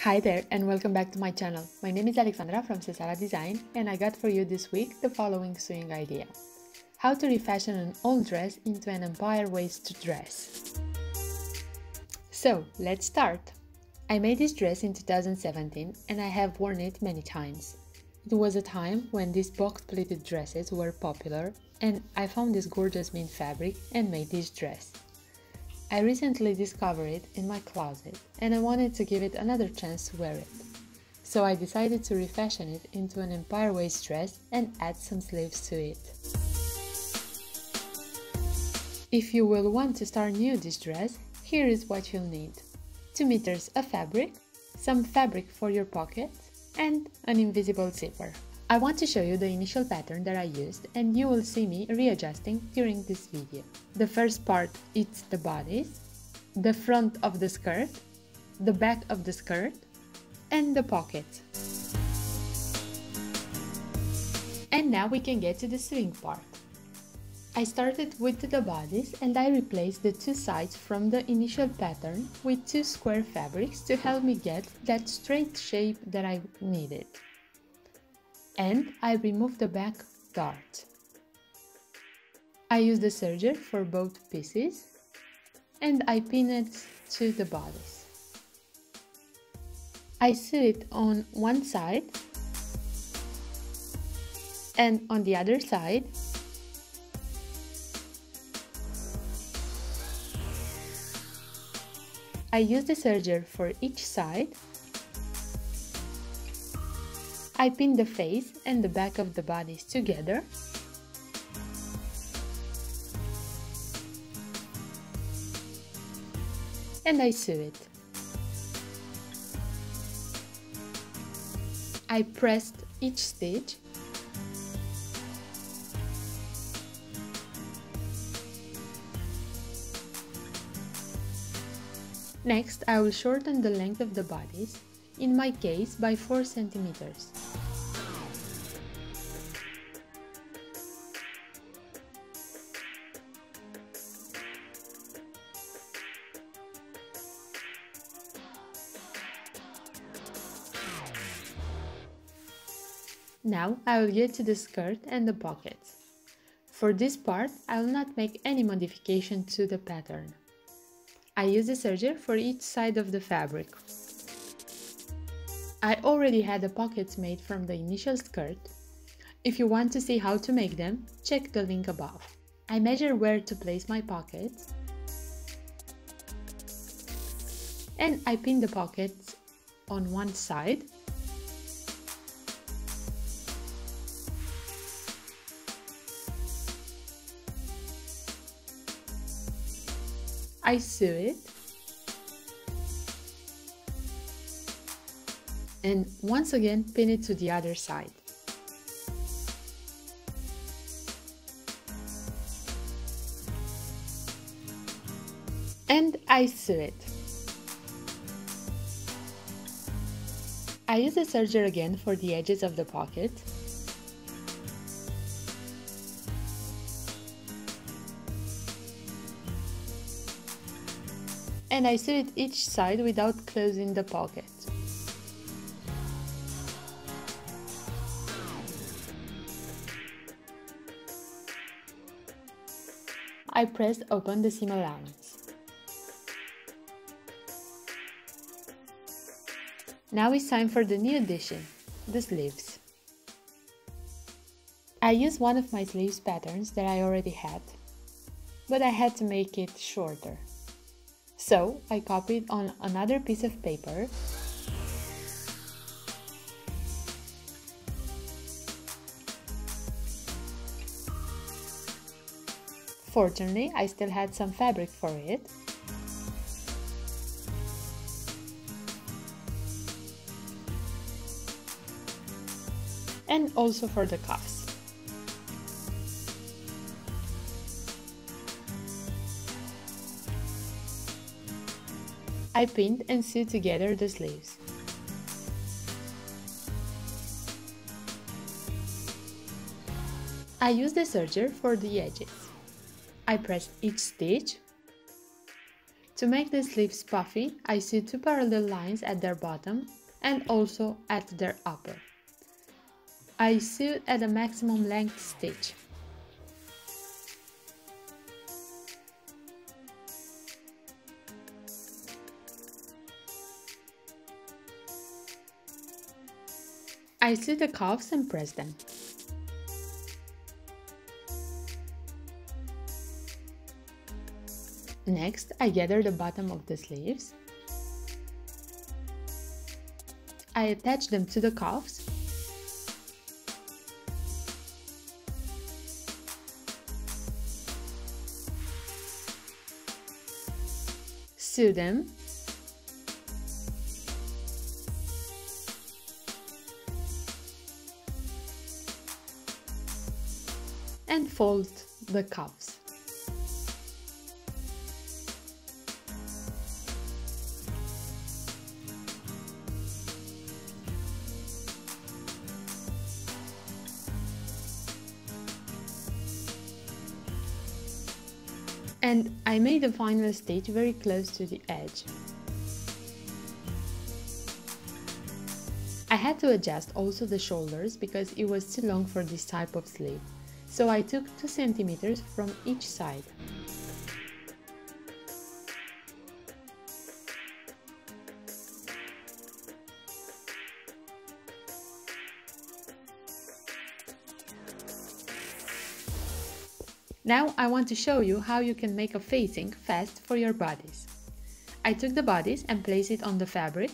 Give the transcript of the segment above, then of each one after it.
Hi there and welcome back to my channel. My name is Alexandra from Sesala Design and I got for you this week the following sewing idea. How to refashion an old dress into an empire waist dress. So let's start! I made this dress in 2017 and I have worn it many times. It was a time when these box-pleated dresses were popular and I found this gorgeous mint fabric and made this dress. I recently discovered it in my closet and I wanted to give it another chance to wear it. So I decided to refashion it into an empire waist dress and add some sleeves to it. If you will want to start new this dress, here is what you'll need. 2 meters of fabric, some fabric for your pockets, and an invisible zipper. I want to show you the initial pattern that I used and you will see me readjusting during this video. The first part is the bodice, the front of the skirt, the back of the skirt, and the pocket. And now we can get to the sewing part. I started with the bodice and I replaced the 2 sides from the initial pattern with 2 square fabrics to help me get that straight shape that I needed. And I removed the back dart. I used the serger for both pieces and I pinned it to the bodice. I sew it on one side and on the other side. I use the serger for each side. I pin the face and the back of the bodice together. And I sew it. I pressed each stitch. Next, I will shorten the length of the bodice, in my case by 4 centimeters. Now I will get to the skirt and the pockets. For this part, I will not make any modification to the pattern. I use the serger for each side of the fabric. I already had the pockets made from the initial skirt. If you want to see how to make them, check the link above. I measure where to place my pockets and I pin the pockets on one side. I sew it and once again pin it to the other side. And I sew it. I use the serger again for the edges of the pocket. And I sew it each side without closing the pocket. I pressed open the seam allowance. Now it's time for the new addition, the sleeves. I used one of my sleeves patterns that I already had, but I had to make it shorter. So I copied on another piece of paper Fortunately, I still had some fabric for it. And also for the cuffs. I pinned and sewed together the sleeves. I used the serger for the edges. I pressed each stitch To make the sleeves puffy, I sew 2 parallel lines at their bottom and also at their upper. I sewed at a maximum length stitch. I sew the cuffs and press them. Next, I gather the bottom of the sleeves. I attach them to the cuffs. Sew them. And fold the cuffs. And I made the final stitch very close to the edge. I had to adjust also the shoulders because it was too long for this type of sleeve, so I took 2 centimeters from each side. Now I want to show you how you can make a facing fast for your bodice. I took the bodice and placed it on the fabric.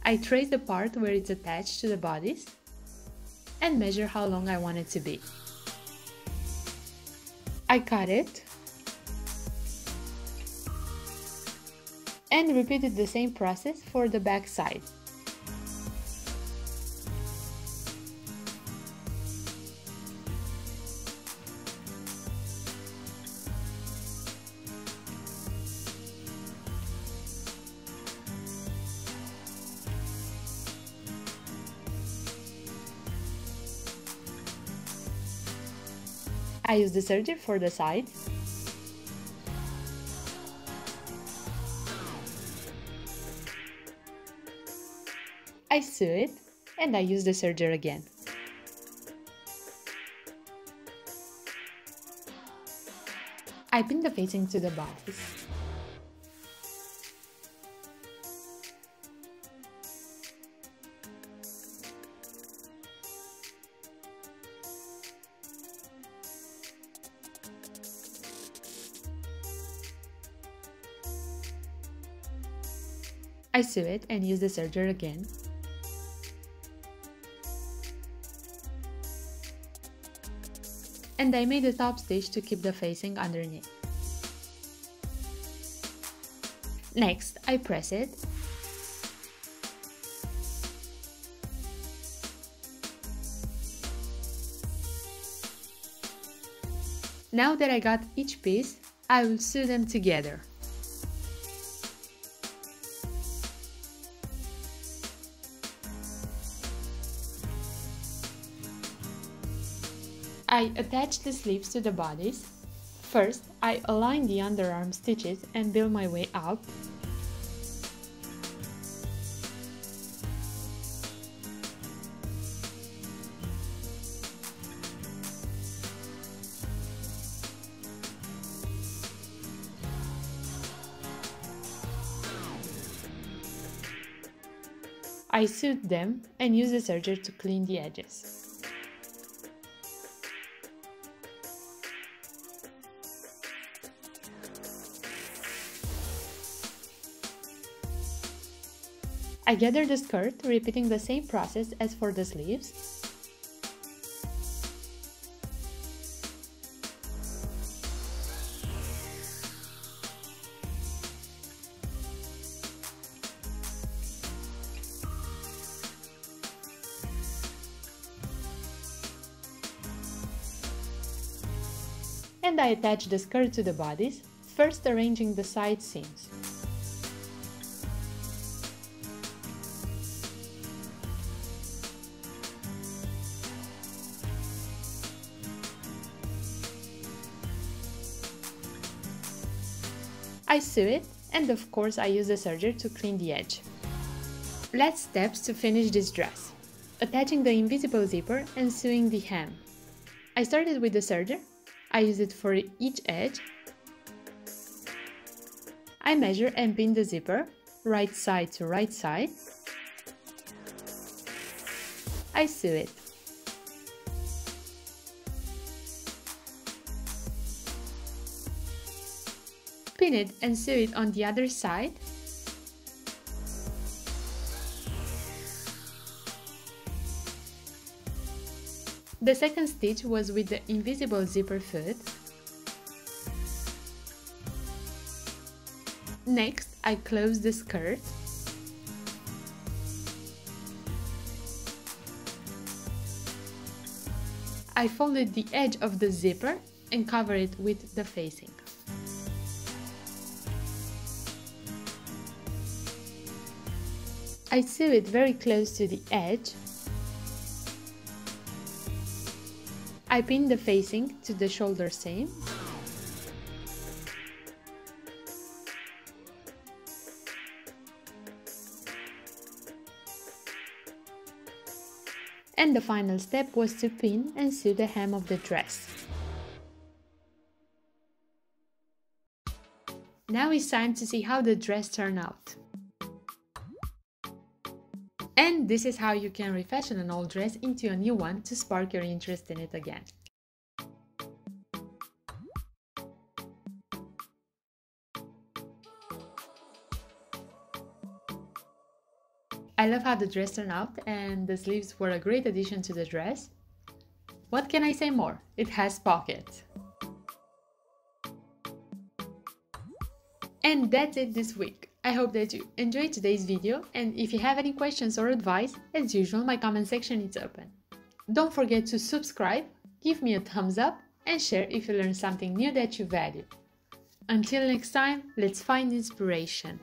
I traced the part where it's attached to the bodice and measure how long I want it to be. I cut it and repeated the same process for the back side. I use the serger for the side. I sew it and I use the serger again. I pin the facing to the bodice. I sew it and use the serger again. And I made a top stitch to keep the facing underneath. Next, I press it. Now that I got each piece, I will sew them together. I attach the sleeves to the bodice. First, I align the underarm stitches and build my way up. I sewed them and use the serger to clean the edges. I gather the skirt, repeating the same process as for the sleeves. And I attach the skirt to the bodice, first arranging the side seams. I sew it And of course I use the serger to clean the edge. Last steps to finish this dress: attaching the invisible zipper and sewing the hem. I started with the serger. I use it for each edge. I measure and pin the zipper, right side to right side. I sew it. Pin it and sew it on the other side. The second stitch was with the invisible zipper foot. Next, I close the skirt. I folded the edge of the zipper and cover it with the facing. I sew it very close to the edge. I pin the facing to the shoulder seam. And the final step was to pin and sew the hem of the dress. Now it's time to see how the dress turned out. And this is how you can refashion an old dress into a new one to spark your interest in it again. I love how the dress turned out, and the sleeves were a great addition to the dress. What can I say more? It has pockets. And that's it this week. I hope that you enjoyed today's video, and if you have any questions or advice, as usual, my comment section is open. Don't forget to subscribe, give me a thumbs up, and share if you learned something new that you value. Until next time, let's find inspiration.